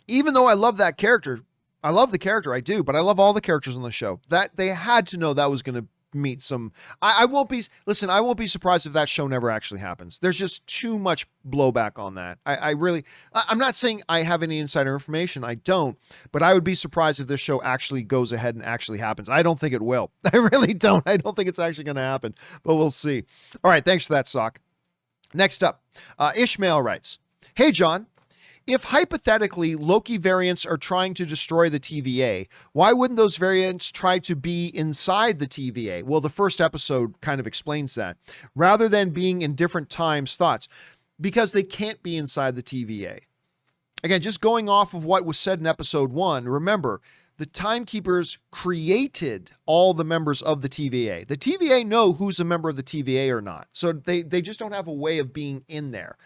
S1: Even though I love that character, I love the character, I do, but I love all the characters on the show. That they had to know that was going to meet some. I won't be surprised if that show never actually happens. There's just too much blowback on that. I'm not saying I have any insider information. I don't, but I would be surprised if this show actually goes ahead and actually happens. I don't think it will. I really don't. I don't think it's actually going to happen, but we'll see. All right. Thanks for that, Sock. Next up, Ismael writes, hey, John. If hypothetically Loki variants are trying to destroy the TVA, why wouldn't those variants try to be inside the TVA? Well, the first episode kind of explains that. Rather than being in different times thoughts, because they can't be inside the TVA. Again, just going off of what was said in episode 1, remember, the Timekeepers created all the members of the TVA. The TVA know who's a member of the TVA or not. So they just don't have a way of being in there.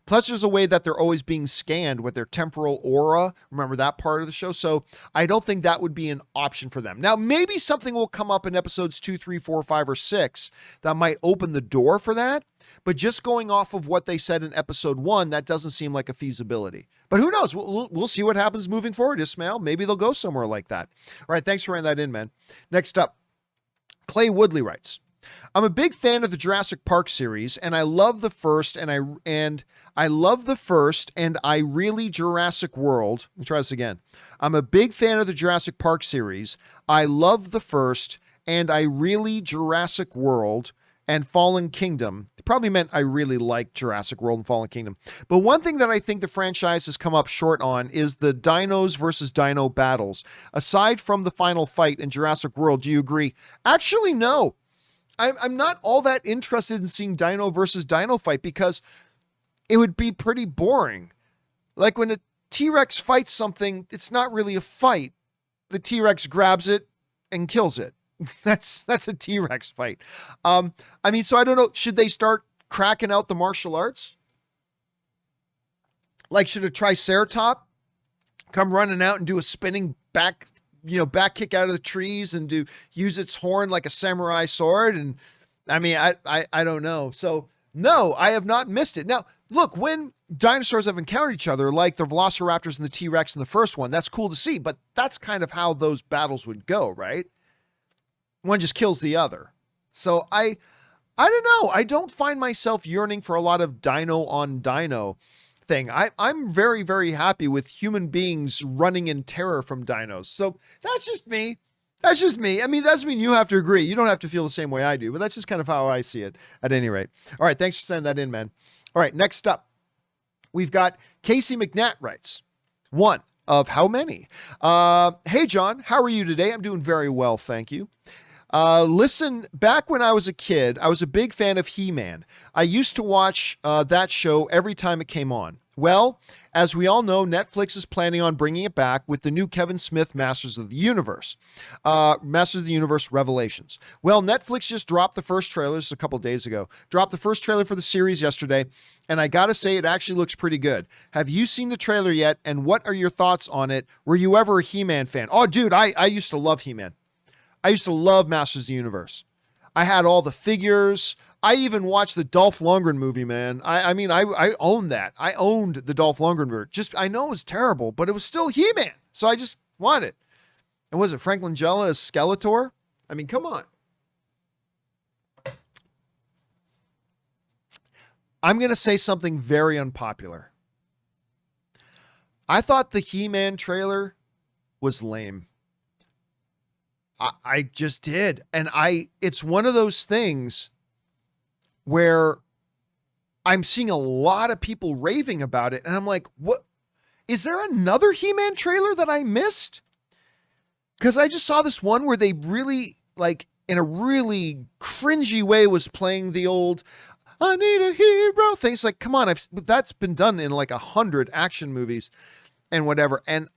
S1: Plus, there's a way that they're always being scanned with their temporal aura. Remember that part of the show? So I don't think that would be an option for them. Now, maybe something will come up in episodes 2, 3, 4, 5, or 6 that might open the door for that. But just going off of what they said in episode 1, that doesn't seem like a feasibility. But who knows? We'll see what happens moving forward, Ismael. Maybe they'll go somewhere like that. All right, thanks for writing that in, man. Next up, Clay Woodley writes, I'm a big fan of the Jurassic Park series, and I love the first, and I love the first, and I really Jurassic World. Let me try this again. I'm a big fan of the Jurassic Park series. I love the first, and I really Jurassic World and Fallen Kingdom. It probably meant I really like Jurassic World and Fallen Kingdom. But one thing that I think the franchise has come up short on is the dinos versus dino battles. Aside from the final fight in Jurassic World, do you agree? Actually, no. I'm not all that interested in seeing dino versus dino fight because it would be pretty boring. Like when a T-Rex fights something, it's not really a fight. The T-Rex grabs it and kills it. That's a T-Rex fight. I mean, so I don't know. Should they start cracking out the martial arts? Like, should a Triceratop come running out and do a spinning back kick out of the trees and use its horn like a samurai sword? And I mean, I don't know. So no, I have not missed it. Now, look, when dinosaurs have encountered each other, like the Velociraptors and the T-Rex in the first one, that's cool to see, but that's kind of how those battles would go, right? One just kills the other. So I don't know. I don't find myself yearning for a lot of dino on dino thing. I'm very, very happy with human beings running in terror from dinos. So that's just me. That's just me. I mean, that doesn't mean you have to agree. You don't have to feel the same way I do, but that's just kind of how I see it at any rate. All right. Thanks for sending that in, man. All right. Next up, we've got Casey McNatt writes, one of how many? Hey, John, how are you today? I'm doing very well. Thank you. Listen, back when I was a kid, I was a big fan of He-Man. I used to watch that show every time it came on. Well, as we all know, Netflix is planning on bringing it back with the new Kevin Smith Masters of the Universe. Masters of the Universe Revelations. Well, Netflix just dropped the first trailer, this is a couple days ago. Dropped the first trailer for the series yesterday, and I gotta say it actually looks pretty good. Have you seen the trailer yet, and what are your thoughts on it? Were you ever a He-Man fan? Oh, dude, I used to love He-Man. I used to love Masters of the Universe. I had all the figures. I even watched the Dolph Lundgren movie, man. I mean, I owned that. I owned the Dolph Lundgren movie. I know it was terrible, but it was still He-Man. So I just wanted it. And was it Frank Langella as Skeletor? I mean, come on. I'm going to say something very unpopular. I thought the He-Man trailer was lame. I just did. And it's one of those things where I'm seeing a lot of people raving about it. And I'm like, what? Is there another He-Man trailer that I missed? Because I just saw this one where they really, like, in a really cringy way was playing the old, I need a hero thing. It's like, come on, that's been done in like 100 action movies and whatever. And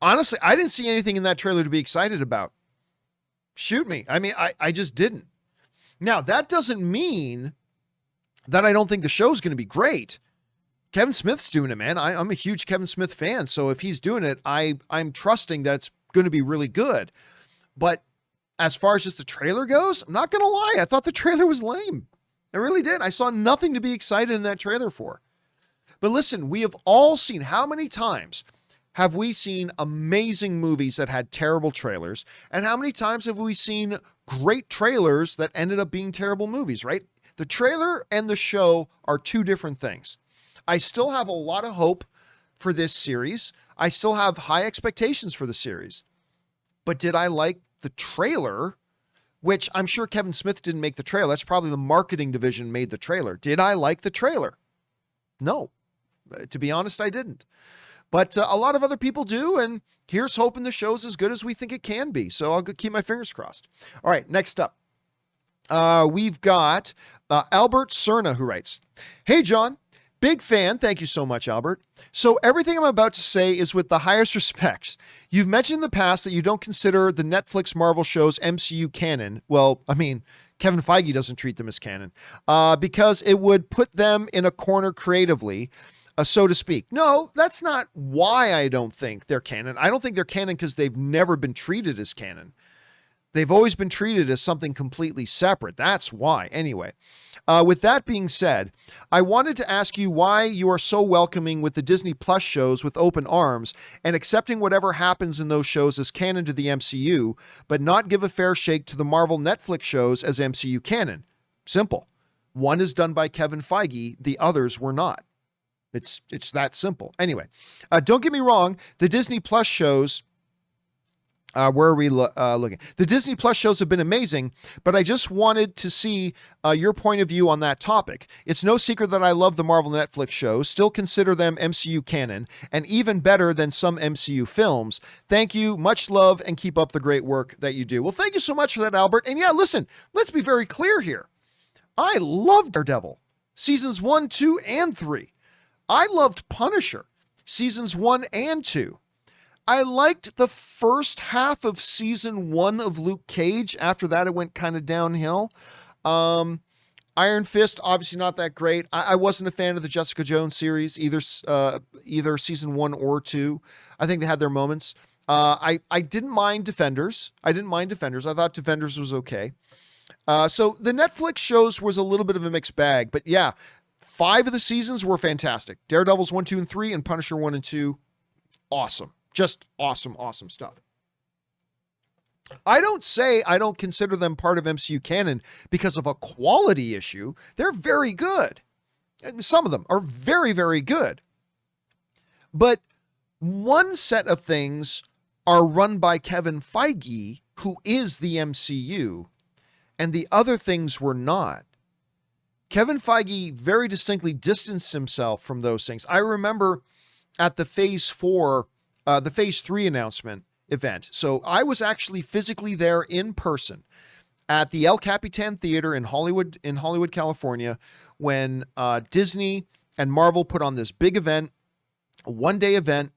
S1: honestly, I didn't see anything in that trailer to be excited about. Shoot me. I mean, I just didn't. Now, that doesn't mean that I don't think the show's going to be great. Kevin Smith's doing it, man. I'm a huge Kevin Smith fan. So if he's doing it, I'm trusting that it's going to be really good. But as far as just the trailer goes, I'm not going to lie. I thought the trailer was lame. I really did. I saw nothing to be excited in that trailer for. But listen, we have all seen, how many times have we seen amazing movies that had terrible trailers? And how many times have we seen great trailers that ended up being terrible movies, right? The trailer and the show are two different things. I still have a lot of hope for this series. I still have high expectations for the series. But did I like the trailer? Which I'm sure Kevin Smith didn't make the trailer. That's probably the marketing division made the trailer. Did I like the trailer? No. To be honest, I didn't. But a lot of other people do, and here's hoping the show's as good as we think it can be. So I'll keep my fingers crossed. All right, next up. We've got Albert Cerna, who writes, Hey, John, big fan. Thank you so much, Albert. So everything I'm about to say is with the highest respects. You've mentioned in the past that you don't consider the Netflix Marvel shows MCU canon. Well, I mean, Kevin Feige doesn't treat them as canon because it would put them in a corner creatively, so to speak. No, that's not why I don't think they're canon. I don't think they're canon because they've never been treated as canon. They've always been treated as something completely separate. That's why. Anyway, with that being said, I wanted to ask you why you are so welcoming with the Disney Plus shows with open arms and accepting whatever happens in those shows as canon to the MCU, but not give a fair shake to the Marvel Netflix shows as MCU canon. Simple. One is done by Kevin Feige. The others were not. It's that simple. Anyway, don't get me wrong. The Disney Plus shows... where are we looking? The Disney Plus shows have been amazing, but I just wanted to see your point of view on that topic. It's no secret that I love the Marvel Netflix shows, still consider them MCU canon, and even better than some MCU films. Thank you, much love, and keep up the great work that you do. Well, thank you so much for that, Albert. And yeah, listen, let's be very clear here. I loved Daredevil, seasons 1, 2, and 3. I loved Punisher, seasons 1 and 2. I liked the first half of season 1 of Luke Cage. After that, it went kind of downhill. Iron Fist, obviously not that great. I wasn't a fan of the Jessica Jones series, either season 1 or 2. I think they had their moments. I didn't mind Defenders. I thought Defenders was okay. So the Netflix shows was a little bit of a mixed bag. But yeah, 5 of the seasons were fantastic. Daredevils 1, 2, and 3, and Punisher 1 and 2, awesome. Just awesome, awesome stuff. I don't consider them part of MCU canon because of a quality issue. They're very good. Some of them are very, very good. But one set of things are run by Kevin Feige, who is the MCU, and the other things were not. Kevin Feige very distinctly distanced himself from those things. I remember at the Phase 3 announcement event. So I was actually physically there in person at the El Capitan Theater in Hollywood, California, when Disney and Marvel put on this big event, a one-day event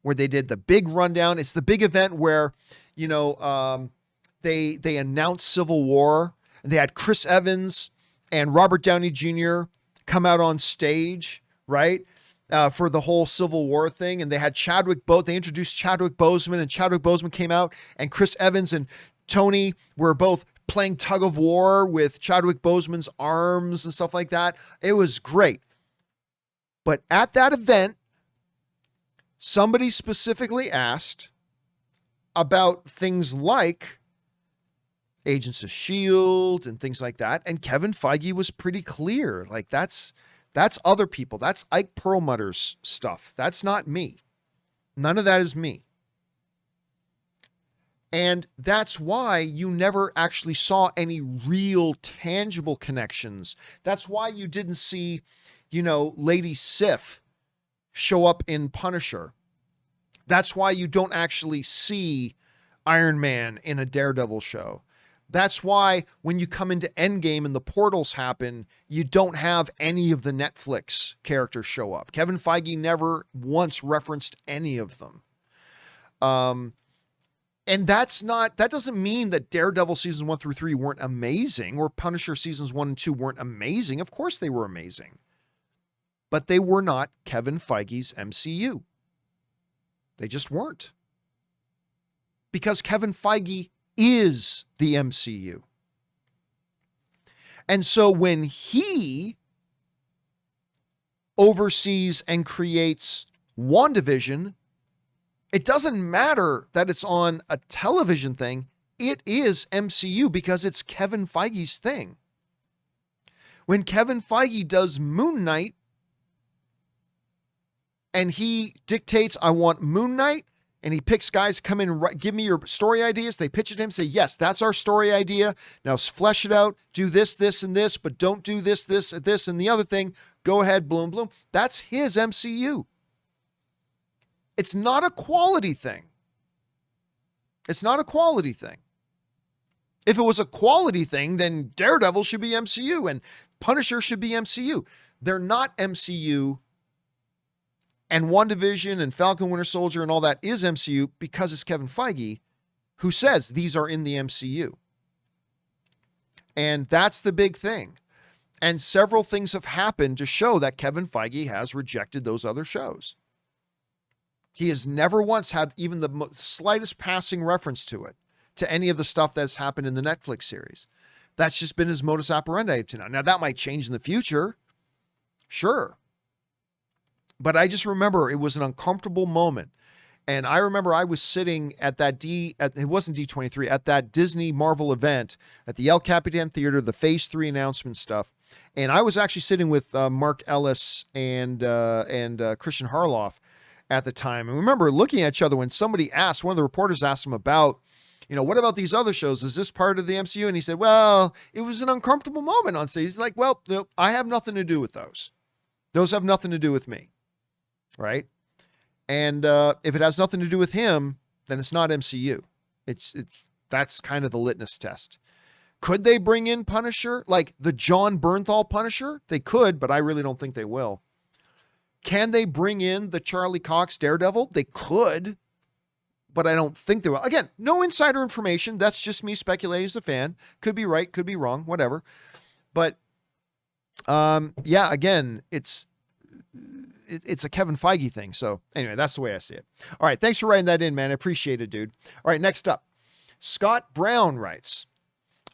S1: where they did the big rundown. It's the big event where, they announced Civil War. They had Chris Evans and Robert Downey Jr. come out on stage, right? For the whole Civil War thing. And they had they introduced Chadwick Boseman, and Chadwick Boseman came out, and Chris Evans and Tony were both playing tug of war with Chadwick Boseman's arms and stuff like that. It was great. But at that event, somebody specifically asked about things like Agents of S.H.I.E.L.D. and things like that. And Kevin Feige was pretty clear. Like, that's other people. That's Ike Perlmutter's stuff. That's not me. None of that is me. And that's why you never actually saw any real tangible connections. That's why you didn't see, Lady Sif show up in Punisher. That's why you don't actually see Iron Man in a Daredevil show. That's why when you come into Endgame and the portals happen, you don't have any of the Netflix characters show up. Kevin Feige never once referenced any of them. And that doesn't mean that Daredevil seasons 1 through 3 weren't amazing, or Punisher seasons 1 and 2 weren't amazing. Of course they were amazing. But they were not Kevin Feige's MCU. They just weren't. Because Kevin Feige is the MCU. And so when he oversees and creates WandaVision, it doesn't matter that it's on a television thing. It is MCU because it's Kevin Feige's thing. When Kevin Feige does Moon Knight and he dictates, I want Moon Knight, and he picks guys to come in and give me your story ideas. They pitch it to him, say, yes, that's our story idea. Now flesh it out. Do this, this, and this, but don't do this, this, this, and the other thing. Go ahead, bloom, bloom. That's his MCU. It's not a quality thing. It's not a quality thing. If it was a quality thing, then Daredevil should be MCU and Punisher should be MCU. They're not MCU. And WandaVision and Falcon Winter Soldier and all that is MCU because it's Kevin Feige who says these are in the MCU. And that's the big thing. And several things have happened to show that Kevin Feige has rejected those other shows. He has never once had even the slightest passing reference to it, to any of the stuff that's happened in the Netflix series. That's just been his modus operandi up to now. Now, that might change in the future. Sure. But I just remember it was an uncomfortable moment. And I remember I was sitting at that it wasn't D23, at that Disney Marvel event at the El Capitan Theater, the Phase 3 announcement stuff. And I was actually sitting with Mark Ellis and Christian Harloff at the time. And remember looking at each other when somebody asked, one of the reporters asked him about, what about these other shows? Is this part of the MCU? And he said, well, it was an uncomfortable moment on stage. He's like, well, I have nothing to do with those. Those have nothing to do with me. Right? And if it has nothing to do with him, then it's not MCU. That's kind of the litmus test. Could they bring in Punisher? Like the John Bernthal Punisher? They could, but I really don't think they will. Can they bring in the Charlie Cox Daredevil? They could, but I don't think they will. Again, no insider information. That's just me speculating as a fan. Could be right, could be wrong, whatever. But yeah, again, it's a Kevin Feige thing. So anyway, that's the way I see it. All right. Thanks for writing that in, man. I appreciate it, dude. All right. Next up, Scott Brown writes,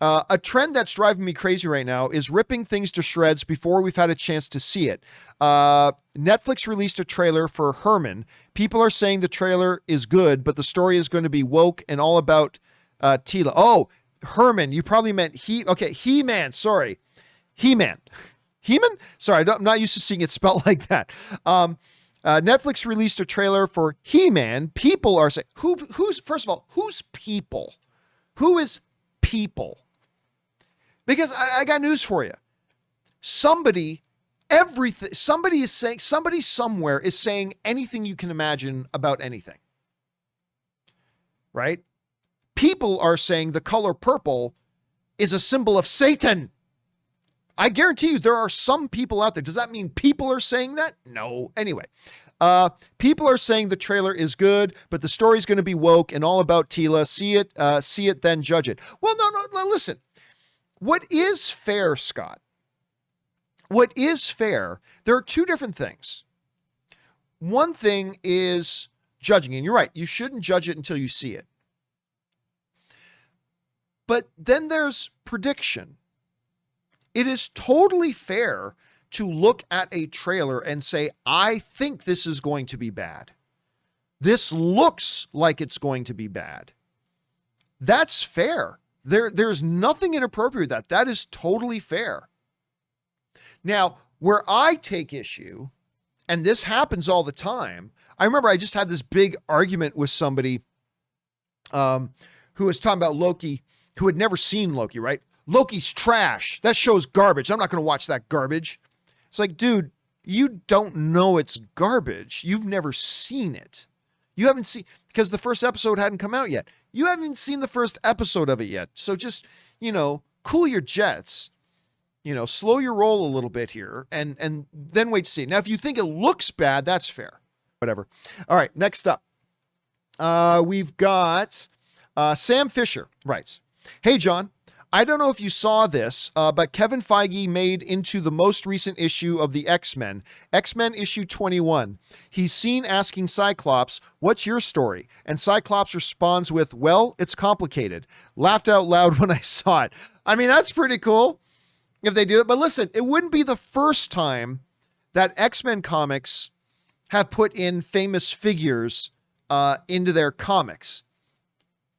S1: a trend that's driving me crazy right now is ripping things to shreds before we've had a chance to see it. Netflix released a trailer for Herman. People are saying the trailer is good, but the story is going to be woke and all about Tila. Oh, Herman. You probably meant He-Man. Sorry. He-Man. He-Man? Sorry, I'm not used to seeing it spelled like that. Netflix released a trailer for He-Man. People are saying, who's first of all, who's people? Who is people? Because I got news for you. Somebody somewhere is saying anything you can imagine about anything. Right? People are saying the color purple is a symbol of Satan. I guarantee you there are some people out there. Does that mean people are saying that? No. Anyway, people are saying the trailer is good, but the story's going to be woke and all about Tila. See it, then judge it. Well, no, listen. What is fair, Scott? What is fair? There are two different things. One thing is judging, and you're right. You shouldn't judge it until you see it. But then there's prediction. It is totally fair to look at a trailer and say, I think this is going to be bad. This looks like it's going to be bad. That's fair. There's nothing inappropriate with that. That is totally fair. Now, where I take issue, and this happens all the time, I remember I just had this big argument with somebody who was talking about Loki, who had never seen Loki, right? Loki's trash. That show's garbage. I'm not going to watch that garbage. It's like, dude, you don't know it's garbage. You've never seen it. You haven't seen, because the first episode hadn't come out yet. You haven't seen the first episode of it yet. So just, cool your jets, slow your roll a little bit here and then wait to see. Now, if you think it looks bad, that's fair. Whatever. All right. Next up, we've got Sam Fisher writes, hey, John. I don't know if you saw this, but Kevin Feige made into the most recent issue of the X-Men issue 21. He's seen asking Cyclops, what's your story? And Cyclops responds with, well, it's complicated. Laughed out loud when I saw it. I mean, that's pretty cool if they do it. But listen, it wouldn't be the first time that X-Men comics have put in famous figures into their comics.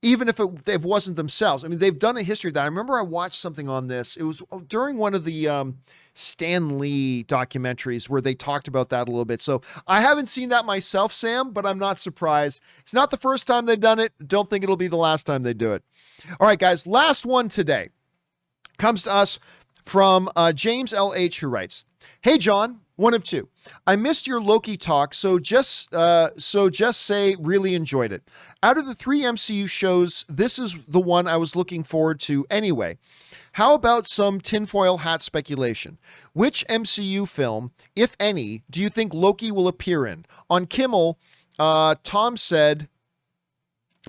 S1: Even if it wasn't themselves. I mean, they've done a history of that. I remember I watched something on this. It was during one of the Stan Lee documentaries where they talked about that a little bit. So I haven't seen that myself, Sam, but I'm not surprised. It's not the first time they've done it. Don't think it'll be the last time they do it. All right, guys, last one today comes to us from JamesLH, who writes, hey, John, one of two. I missed your Loki talk, so just say really enjoyed it. Out of the 3 MCU shows, this is the one I was looking forward to anyway. How about some tinfoil hat speculation? Which MCU film, if any, do you think Loki will appear in? On Kimmel, Tom said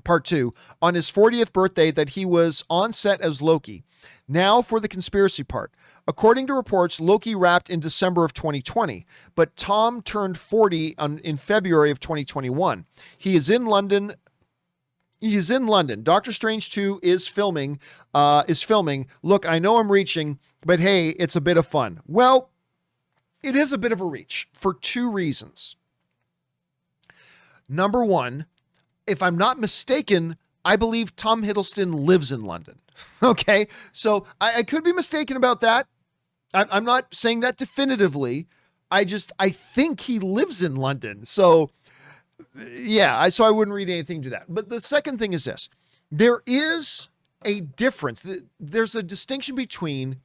S1: part 2, on his 40th birthday that he was on set as Loki. Now for the conspiracy part. According to reports, Loki wrapped in December of 2020, but Tom turned 40 in February of 2021. He is in London. Doctor Strange 2 is filming. Look, I know I'm reaching, but hey, it's a bit of fun. Well, it is a bit of a reach for 2 reasons. Number 1, if I'm not mistaken, I believe Tom Hiddleston lives in London. Okay, so I could be mistaken about that. I'm not saying that definitively. I think he lives in London. So yeah, so I wouldn't read anything to that. But the second thing is this. There is a difference. There's a distinction between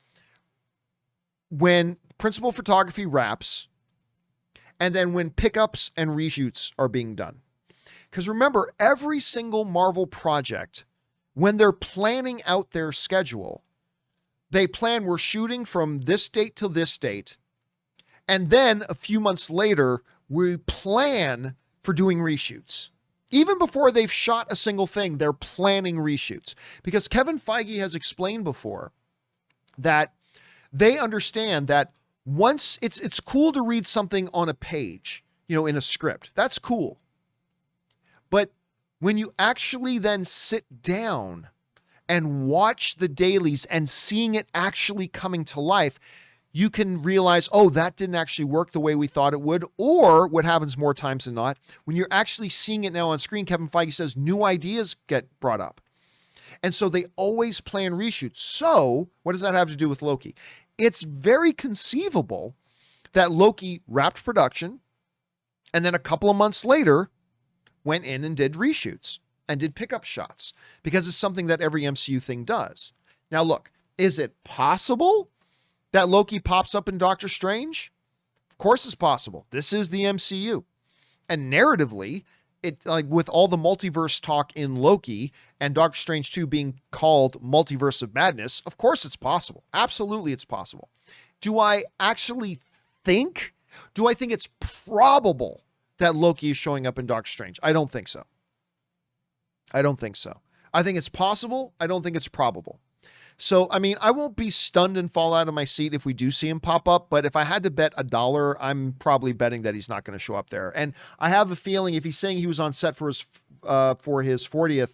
S1: when principal photography wraps and then when pickups and reshoots are being done. Because remember, every single Marvel project, when they're planning out their schedule, they plan, we're shooting from this date to this date. And then a few months later, we plan for doing reshoots. Even before they've shot a single thing, they're planning reshoots. Because Kevin Feige has explained before that they understand that once it's cool to read something on a page, in a script. That's cool. But when you actually then sit down and watch the dailies and seeing it actually coming to life, you can realize, oh, that didn't actually work the way we thought it would. Or what happens more times than not, when you're actually seeing it now on screen, Kevin Feige says new ideas get brought up. And so they always plan reshoots. So what does that have to do with Loki? It's very conceivable that Loki wrapped production and then a couple of months later went in and did reshoots and did pickup shots, because it's something that every MCU thing does. Now, look, is it possible that Loki pops up in Doctor Strange? Of course it's possible. This is the MCU. And narratively, it, like with all the multiverse talk in Loki and Doctor Strange 2 being called Multiverse of Madness, of course it's possible. Absolutely it's possible. Do I think it's probable that Loki is showing up in Doctor Strange? I don't think so. I think it's possible. I don't think it's probable. So, I mean, I won't be stunned and fall out of my seat if we do see him pop up, but if I had to bet $1, I'm probably betting that he's not going to show up there. And I have a feeling if he's saying he was on set for his 40th,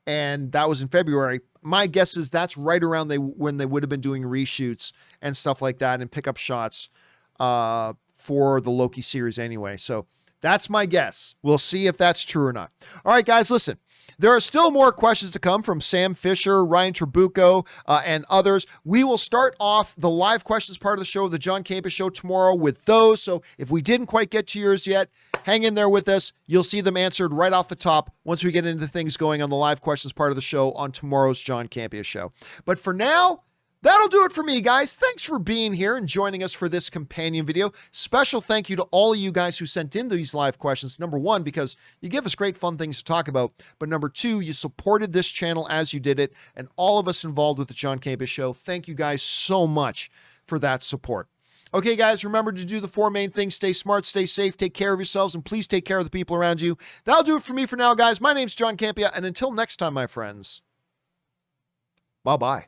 S1: and that was in February, my guess is that's right around when they would have been doing reshoots and stuff like that and pickup shots for the Loki series anyway. So that's my guess. We'll see if that's true or not. All right, guys, listen. There are still more questions to come from Sam Fisher, Ryan Trabucco, and others. We will start off the live questions part of the show, the John Campea Show, tomorrow with those. So if we didn't quite get to yours yet, hang in there with us. You'll see them answered right off the top once we get into things going on the live questions part of the show on tomorrow's John Campea Show. But for now, that'll do it for me, guys. Thanks for being here and joining us for this companion video. Special thank you to all of you guys who sent in these live questions. Number 1, because you give us great fun things to talk about. But number 2, you supported this channel as you did it. And all of us involved with the John Campea Show, thank you guys so much for that support. Okay, guys, remember to do the 4 main things. Stay smart, stay safe, take care of yourselves, and please take care of the people around you. That'll do it for me for now, guys. My name's John Campea, and until next time, my friends, bye-bye.